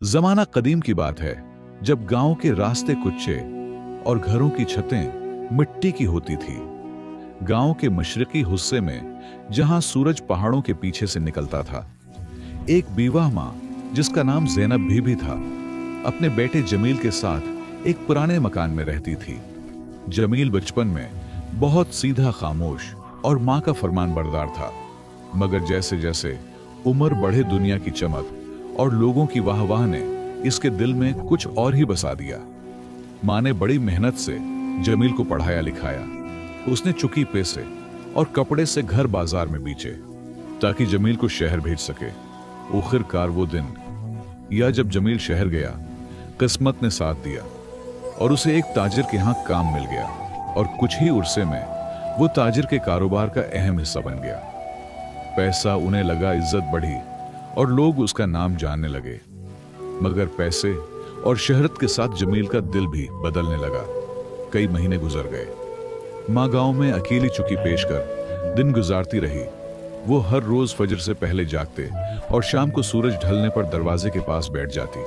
जमाना कदीम की बात है, जब गांव के रास्ते कुच्चे और घरों की छतें मिट्टी की होती थी। गांव के मशरकी हिस्से में, जहां सूरज पहाड़ों के पीछे से निकलता था, एक बीवाह मां जिसका नाम ज़ैनब भी था, अपने बेटे जमील के साथ एक पुराने मकान में रहती थी। जमील बचपन में बहुत सीधा, खामोश और मां का फरमान बरदार था, मगर जैसे जैसे उम्र बढ़े, दुनिया की चमक और लोगों की वाहवाह ने इसके दिल में कुछ और ही बसा दिया। मां ने बड़ी मेहनत से जमील को पढ़ाया लिखाया। उसने चुकी पैसे और कपड़े से घर बाजार में बेचे ताकि जमील को शहर भेज सके। आखिरकार वो दिन, या जब जमील शहर गया, किस्मत ने साथ दिया और उसे एक ताजिर के यहां काम मिल गया और कुछ ही उर्से में वो ताजिर के कारोबार का अहम हिस्सा बन गया। पैसा उन्हें लगा, इज्जत बढ़ी और लोग उसका नाम जानने लगे। मगर पैसे और शहरत के साथ जमील का दिल भी बदलने लगा। कई महीने गुजर गए। मां गांव में अकेली चुकी पेश कर दिन गुजारती रही। वो हर रोज फजर से पहले जागते और शाम को सूरज ढलने पर दरवाजे के पास बैठ जाती,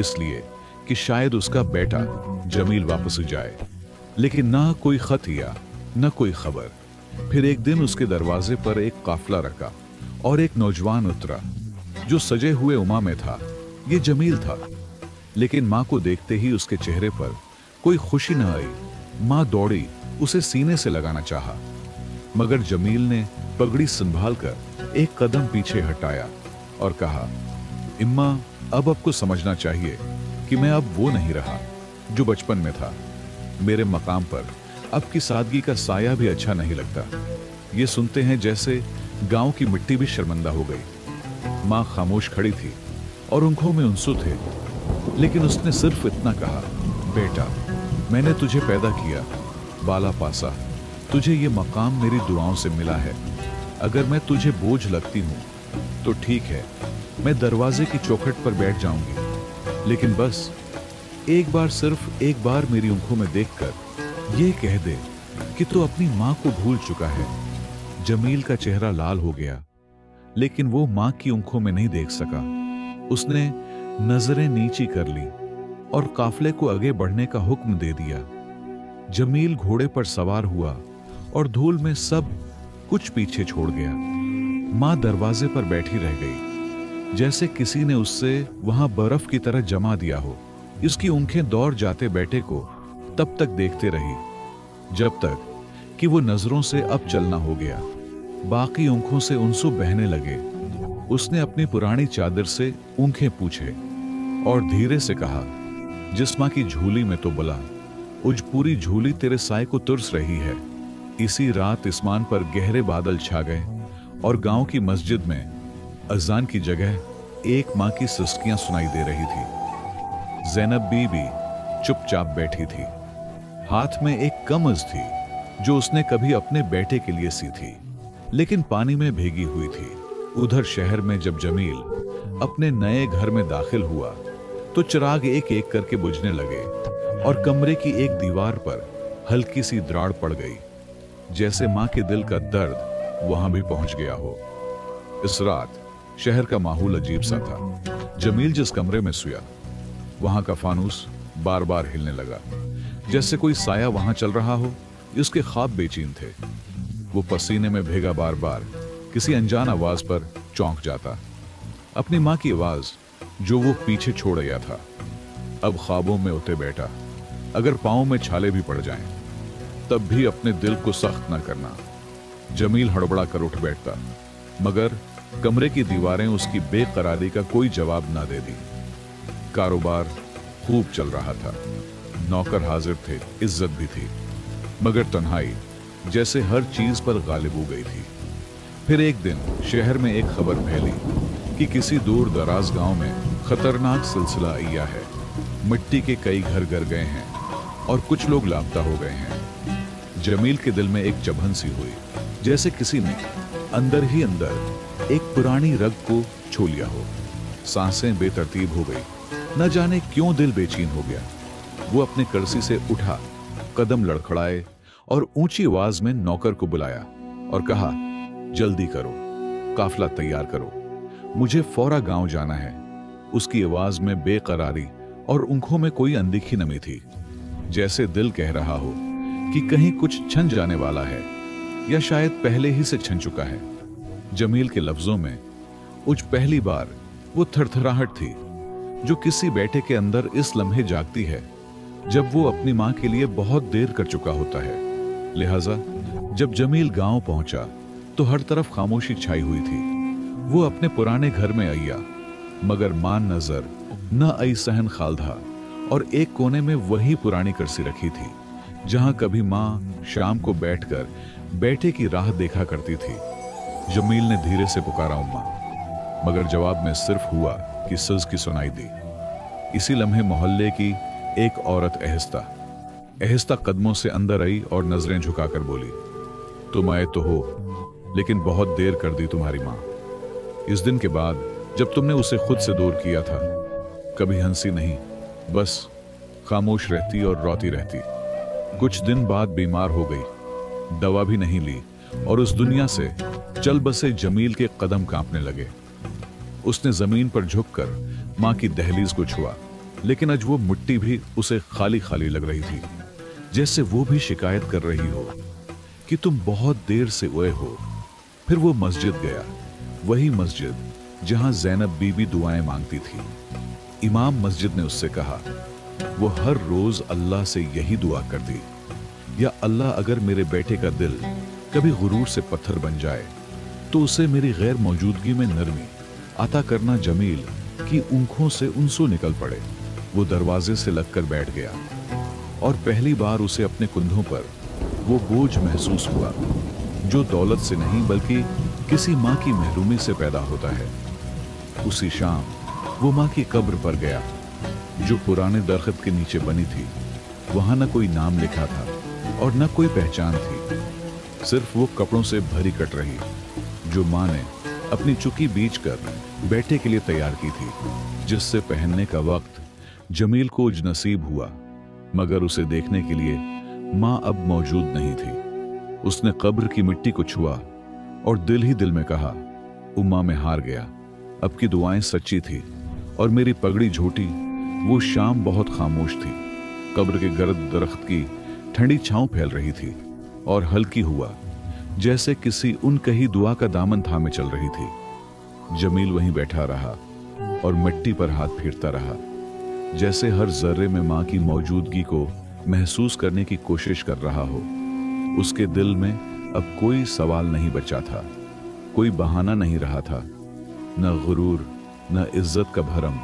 इसलिए कि शायद उसका बेटा जमील वापस जाए। लेकिन ना कोई खत या न कोई खबर। फिर एक दिन उसके दरवाजे पर एक काफिला रखा और एक नौजवान उतरा जो सजे हुए उमा में था। ये जमील था। लेकिन मां को देखते ही उसके चेहरे पर कोई खुशी न आई। मां दौड़ी, उसे सीने से लगाना चाहा, मगर जमील ने पगड़ी संभाल कर एक कदम पीछे हटाया और कहा, इम्मा, अब आपको समझना चाहिए कि मैं अब वो नहीं रहा जो बचपन में था। मेरे मकाम पर अब की सादगी का साया भी अच्छा नहीं लगता। ये सुनते हैं जैसे गांव की मिट्टी भी शर्मिंदा हो गई। मां खामोश खड़ी थी और आंखों में आंसू थे, लेकिन उसने सिर्फ इतना कहा, बेटा, मैंने तुझे पैदा किया, बाला पासा, तुझे ये मकाम मेरी दुआओं से मिला है। अगर मैं तुझे बोझ लगती हूं तो ठीक है, मैं दरवाजे की चौखट पर बैठ जाऊंगी, लेकिन बस एक बार, सिर्फ एक बार मेरी आंखों में देखकर ये कह दे कि तू अपनी मां को भूल चुका है। जमील का चेहरा लाल हो गया, लेकिन वो मां की आंखों में नहीं देख सका। उसने नजरें नीची कर ली और काफले को आगे बढ़ने का हुक्म दे दिया। जमील घोड़े पर सवार हुआ और धूल में सब कुछ पीछे छोड़ गया। मां दरवाजे पर बैठी रह गई, जैसे किसी ने उससे वहां बर्फ की तरह जमा दिया हो। इसकी आंखें दौड़ जाते बेटे को तब तक देखते रही जब तक कि वो नजरों से अब चलना हो गया। बाकी आंखों से आंसू बहने लगे। उसने अपनी पुरानी चादर से आंखें पूछे और धीरे से कहा, जिस मां की झूली में तो बुला, उज पूरी झूली तेरे साए को तुरस रही है। इसी रात आसमान पर गहरे बादल छा गए और गांव की मस्जिद में अजान की जगह एक मां की सिसकियां सुनाई दे रही थी। ज़ैनब बीबी चुपचाप बैठी थी। हाथ में एक कमज थी जो उसने कभी अपने बेटे के लिए सी थी, लेकिन पानी में भीगी हुई थी। उधर शहर में जब जमील अपने नए घर में दाखिल हुआ तो चिराग एक एक करके बुझने लगे और कमरे की एक दीवार पर हल्की सी दरार पड़ गई, जैसे मां के दिल का दर्द वहां भी पहुंच गया हो। इस रात शहर का माहौल अजीब सा था। जमील जिस कमरे में सोया, वहां का फानूस बार बार हिलने लगा, जैसे कोई साया वहां चल रहा हो। उसके ख्वाब बेचैन थे। वो पसीने में भीगा बार बार किसी अनजान आवाज पर चौंक जाता, अपनी मां की आवाज जो वो पीछे छोड़ गया था। अब ख्वाबों में उठे बेटा, अगर पांव में छाले भी पड़ जाएं, तब भी अपने दिल को सख्त ना करना। जमील हड़बड़ा कर उठ बैठता, मगर कमरे की दीवारें उसकी बेकरारी का कोई जवाब ना दे दी। कारोबार खूब चल रहा था, नौकर हाजिर थे, इज्जत भी थी, मगर तन्हाई जैसे हर चीज पर गालिब हो गई थी। फिर एक दिन शहर में एक खबर फैली कि किसी दूर दराज गांव में खतरनाक सिलसिला आया है। मिट्टी के कई घर गिर गए हैं और कुछ लोग लापता हो गए हैं। जमील के दिल में एक चुभन सी हुई, जैसे किसी ने अंदर ही अंदर एक पुरानी रग को छू लिया हो। सांसें बेतरतीब हो गई, न जाने क्यों दिल बेचैन हो गया। वो अपने कुर्सी से उठा, कदम लड़खड़ाए और ऊंची आवाज में नौकर को बुलाया और कहा, जल्दी करो, काफिला तैयार करो, मुझे फौरा गांव जाना है। उसकी आवाज में बेकरारी और आंखों में कोई अनदेखी नमी थी, जैसे दिल कह रहा हो कि कहीं कुछ छन जाने वाला है या शायद पहले ही से छन चुका है। जमील के लफ्जों में उज पहली बार वो थरथराहट थी जो किसी बेटे के अंदर इस लम्हे जागती है जब वो अपनी मां के लिए बहुत देर कर चुका होता है। लिहाजा जब जमील गांव पहुंचा तो हर तरफ खामोशी छाई हुई थी। वो अपने पुराने घर में आया, मगर मां नजर न आई सहन खालधा, और एक कोने में वही पुरानी कुर्सी रखी थी जहां कभी मां शाम को बैठकर बेटे की राह देखा करती थी। जमील ने धीरे से पुकारा उम्मा, मगर जवाब में सिर्फ हुआ कि सज की सुनाई दी। इसी लम्हे मोहल्ले की एक औरत आहिस्ता कदमों से अंदर आई और नजरें झुकाकर बोली, तुम आए तो हो, लेकिन बहुत देर कर दी तुम्हारी मां। इस दिन के बाद जब तुमने उसे खुद से दूर किया था, कभी हंसी नहीं, बस खामोश रहती और रोती रहती। कुछ दिन बाद बीमार हो गई, दवा भी नहीं ली और उस दुनिया से चल बसे जमील के कदम कांपने लगे। उसने जमीन पर झुककर मां की दहलीज को छुआ, लेकिन आज वो मिट्टी भी उसे खाली खाली लग रही थी, जैसे वो भी शिकायत कर रही हो कि तुम बहुत देर से ओए हो। फिर वो मस्जिद गया, वही मस्जिद जहां ज़ैनब बीबी दुआएं मांगती थी। इमाम मस्जिद ने उससे कहा, वो हर रोज अल्लाह से यही दुआ करती, या अल्लाह अगर मेरे बेटे का दिल कभी गुरूर से पत्थर बन जाए तो उसे मेरी गैर मौजूदगी में नरमी अता करना। जमील की आंखों से उंसू निकल पड़े। वो दरवाजे से लगकर बैठ गया और पहली बार उसे अपने कंधों पर वो बोझ महसूस हुआ जो दौलत से नहीं बल्कि किसी मां की महरूमी से पैदा होता है। उसी शाम वो मां की कब्र पर गया जो पुराने दरख्त के नीचे बनी थी। वहां न कोई नाम लिखा था और न कोई पहचान थी, सिर्फ वो कपड़ों से भरी कट रही जो मां ने अपनी चुकी बीच कर बेटे के लिए तैयार की थी, जिससे पहनने का वक्त जमील को नसीब हुआ, मगर उसे देखने के लिए मां अब मौजूद नहीं थी। उसने कब्र की मिट्टी को छुआ और दिल ही दिल में कहा, उम्मा मैं हार गया, अब की दुआएं सच्ची थी और मेरी पगड़ी झूठी। वो शाम बहुत खामोश थी। कब्र के गर्द दरख्त की ठंडी छांव फैल रही थी और हल्की हुआ जैसे किसी उनकही दुआ का दामन थामे चल रही थी। जमील वहीं बैठा रहा और मिट्टी पर हाथ फेरता रहा, जैसे हर जर्रे में मां की मौजूदगी को महसूस करने की कोशिश कर रहा हो। उसके दिल में अब कोई सवाल नहीं बचा था, कोई बहाना नहीं रहा था, न गुरूर, न इज्जत का भरम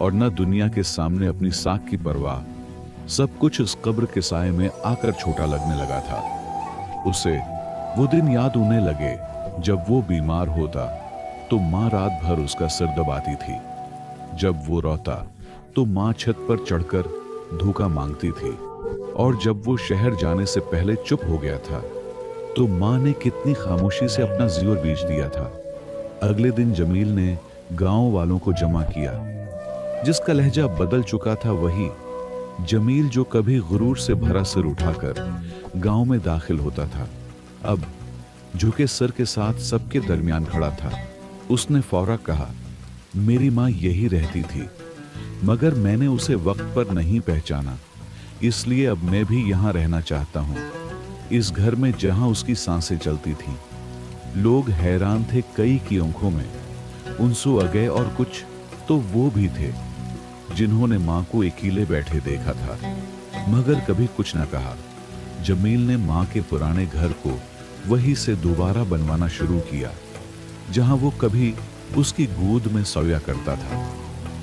और न दुनिया के सामने अपनी साख की परवाह। सब कुछ उस कब्र के साए में आकर छोटा लगने लगा था। उसे वो दिन याद होने लगे जब वो बीमार होता तो मां रात भर उसका सिर दबाती थी। जब वो रोता तो मां छत पर चढ़कर धोखा मांगती थी, और जब वो शहर जाने से पहले चुप हो गया था तो मां ने कितनी खामोशी से अपना ज़ियोर बीज दिया था। अगले दिन जमील ने गांव वालों को जमा किया। जिसका लहजा बदल चुका था वही जमील जो कभी गुरूर से भरा सिर उठाकर गांव में दाखिल होता था, अब झुके सिर के साथ सबके दरमियान खड़ा था। उसने फौरा कहा, मेरी मां यही रहती थी, मगर मैंने उसे वक्त पर नहीं पहचाना, इसलिए अब मैं भी यहां रहना चाहता हूं, इस घर में जहां उसकी सांसें चलती थीं। लोग हैरान थे कई की आंखों में, उनसू अगे और कुछ तो वो भी थे जिन्होंने मां को अकेले बैठे देखा था, मगर कभी कुछ न कहा। जमील ने मां के पुराने घर को वहीं से दोबारा बनवाना शुरू किया जहां वो कभी उसकी गोद में सोया करता था,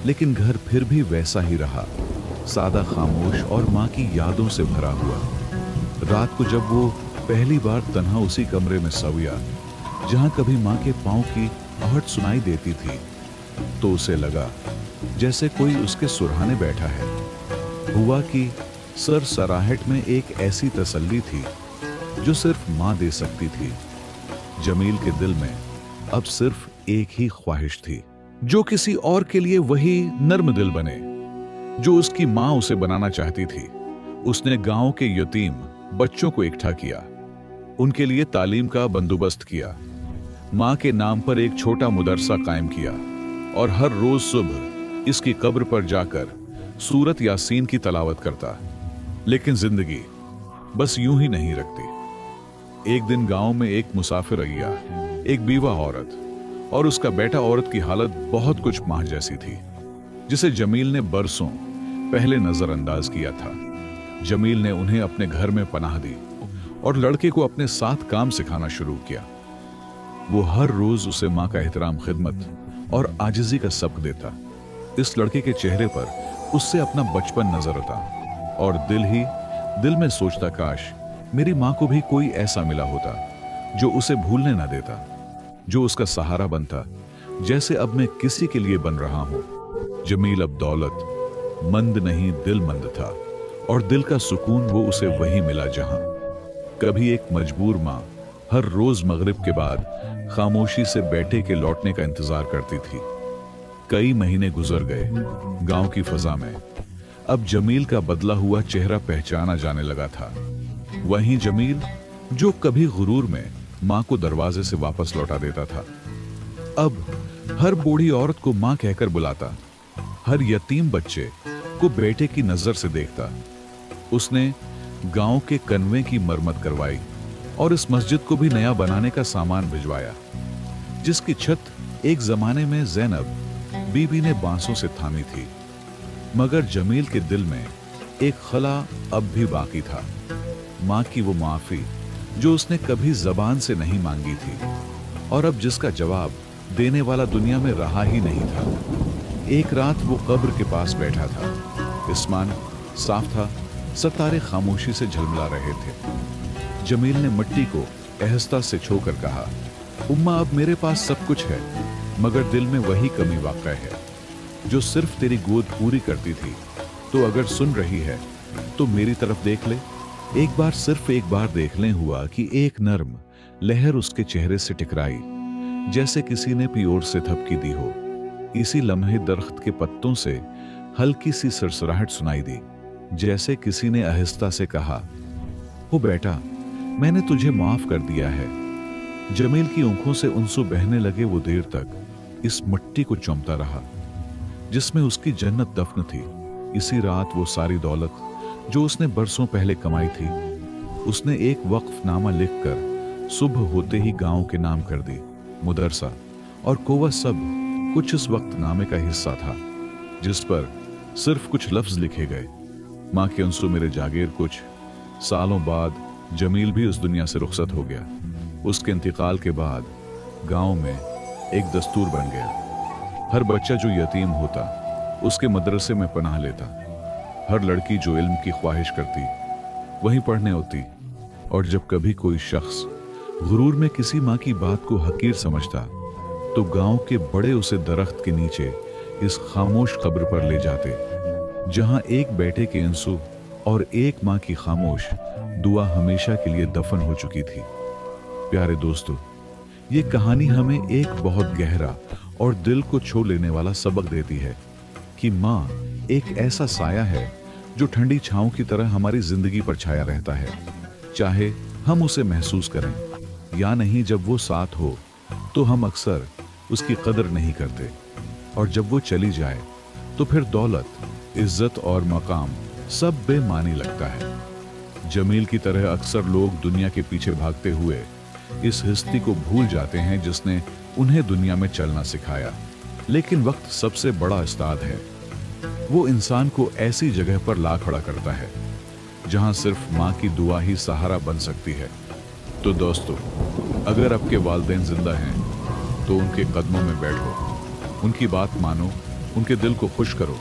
लेकिन घर फिर भी वैसा ही रहा, सादा, खामोश और मां की यादों से भरा हुआ। रात को जब वो पहली बार तन्हा उसी कमरे में सोया जहां कभी मां के पांव की आहट सुनाई देती थी, तो उसे लगा जैसे कोई उसके सुरहाने बैठा है। हुआ कि सर सराहट में एक ऐसी तसल्ली थी जो सिर्फ मां दे सकती थी। जमील के दिल में अब सिर्फ एक ही ख्वाहिश थी, जो किसी और के लिए वही नर्म दिल बने जो उसकी मां उसे बनाना चाहती थी। उसने गांव के यतीम बच्चों को इकट्ठा किया, उनके लिए तालीम का बंदोबस्त किया, मां के नाम पर एक छोटा मदरसा कायम किया और हर रोज सुबह इसकी कब्र पर जाकर सूरत यासीन की तलावत करता। लेकिन जिंदगी बस यूं ही नहीं रखती। एक दिन गांव में एक मुसाफिर अय्या, एक बीवा औरत और उसका बेटा औरत की हालत बहुत कुछ माह जैसी थी, जिसे जमील ने बरसों पहले नजरअंदाज किया था। जमील ने उन्हें अपने घर में पनाह दी और लड़के को अपने साथ काम सिखाना शुरू किया। वो हर रोज उसे मां का एहतराम, खिदमत और आजिजी का सबक देता। इस लड़के के चेहरे पर उससे अपना बचपन नजर आता और दिल में सोचता, काश मेरी मां को भी कोई ऐसा मिला होता जो उसे भूलने ना देता, जो उसका सहारा बनता, जैसे अब मैं किसी के लिए बन रहा हूं। जमील अब दौलत मंद नहीं, दिलमंद था और दिल का सुकून वो उसे वही मिला जहां कभी एक मजबूर मां हर रोज मगरिब के बाद खामोशी से बेटे के लौटने का इंतजार करती थी। कई महीने गुजर गए। गांव की फजा में अब जमील का बदला हुआ चेहरा पहचाना जाने लगा था। वही जमील जो कभी गुरूर में मां को दरवाजे से वापस लौटा देता था, अब हर बूढ़ी औरत को मां कहकर बुलाता, हर यतीम बच्चे को बेटे की नजर से देखता। उसने गांव के कन्वे की मरम्मत करवाई और इस मस्जिद को भी नया बनाने का सामान भिजवाया, जिसकी छत एक जमाने में ज़ैनब बीबी ने बांसों से थामी थी। मगर जमील के दिल में एक खला अब भी बाकी था, मां की वो माफी जो उसने कभी जबान से नहीं मांगी थी और अब जिसका जवाब देने वाला दुनिया में रहा ही नहीं था। एक रात वो कब्र के पास बैठा था। आसमान साफ था, सितारे खामोशी से झलमला रहे थे। जमील ने मिट्टी को एहस्ता से छूकर कहा, उम्मा अब मेरे पास सब कुछ है, मगर दिल में वही कमी वाक़ है जो सिर्फ तेरी गोद पूरी करती थी। तो अगर सुन रही है तो मेरी तरफ देख ले। एक बार, सिर्फ एक बार देख लें। हुआ कि एक नर्म लहर उसके चेहरे से टकराई, जैसे किसी ने प्योर से थपकी दी हो। इसी लम्हे दरख्त के पत्तों से हल्की सी सरसराहट सुनाई दी, जैसे किसी ने आहिस्ता से कहा, हो बेटा, मैंने तुझे माफ कर दिया है। जमील की आंखों से आंसू बहने लगे। वो देर तक इस मिट्टी को चूमता रहा जिसमें उसकी जन्नत दफन थी। इसी रात वो सारी दौलत जो उसने बरसों पहले कमाई थी, उसने एक वक्फनामा लिखकर सुबह होते ही गांव के नाम कर दी। मुदरसा और कोवा सब कुछ इस वक्तनामे का हिस्सा था, जिस पर सिर्फ कुछ लफ्ज लिखे गए। मां के आंसू मेरे जागीर। कुछ सालों बाद जमील भी उस दुनिया से रुखसत हो गया। उसके इंतकाल के बाद गांव में एक दस्तूर बन गया। हर बच्चा जो यतीम होता उसके मदरसे में पनाह लेता। हर लड़की जो इल्म की ख्वाहिश करती वहीं पढ़ने होती। और जब कभी कोई शख्स गुरूर में किसी मां की बात को हकीर समझता तो गांव के बड़े उसे दरख्त के नीचे इस खामोश कब्र पर ले जाते, जहां एक बेटे के आंसू और एक मां की खामोश दुआ हमेशा के लिए दफन हो चुकी थी। प्यारे दोस्तों, ये कहानी हमें एक बहुत गहरा और दिल को छू लेने वाला सबक देती है कि मां एक ऐसा साया है जो ठंडी छांव की तरह हमारी जिंदगी पर छाया रहता है, चाहे हम उसे महसूस करें या नहीं। जब वो साथ हो तो हम अक्सर उसकी कदर नहीं करते, और जब वो चली जाए तो फिर दौलत, इज्जत और मकाम सब बेमानी लगता है। जमील की तरह अक्सर लोग दुनिया के पीछे भागते हुए इस हस्ती को भूल जाते हैं जिसने उन्हें दुनिया में चलना सिखाया। लेकिन वक्त सबसे बड़ा उस्ताद है। वो इंसान को ऐसी जगह पर ला खड़ा करता है जहां सिर्फ मां की दुआ ही सहारा बन सकती है। तो दोस्तों, अगर आपके वालिदैन जिंदा हैं तो उनके कदमों में बैठो, उनकी बात मानो, उनके दिल को खुश करो,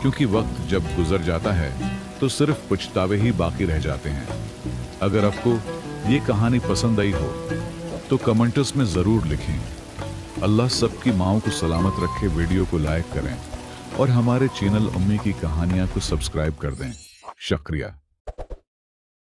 क्योंकि वक्त जब गुजर जाता है तो सिर्फ पछतावे ही बाकी रह जाते हैं। अगर आपको ये कहानी पसंद आई हो तो कमेंट्स में जरूर लिखें। अल्लाह सबकी माओं को सलामत रखे। वीडियो को लाइक करें और हमारे चैनल उम्मी की कहानियां को सब्सक्राइब कर दें। शुक्रिया।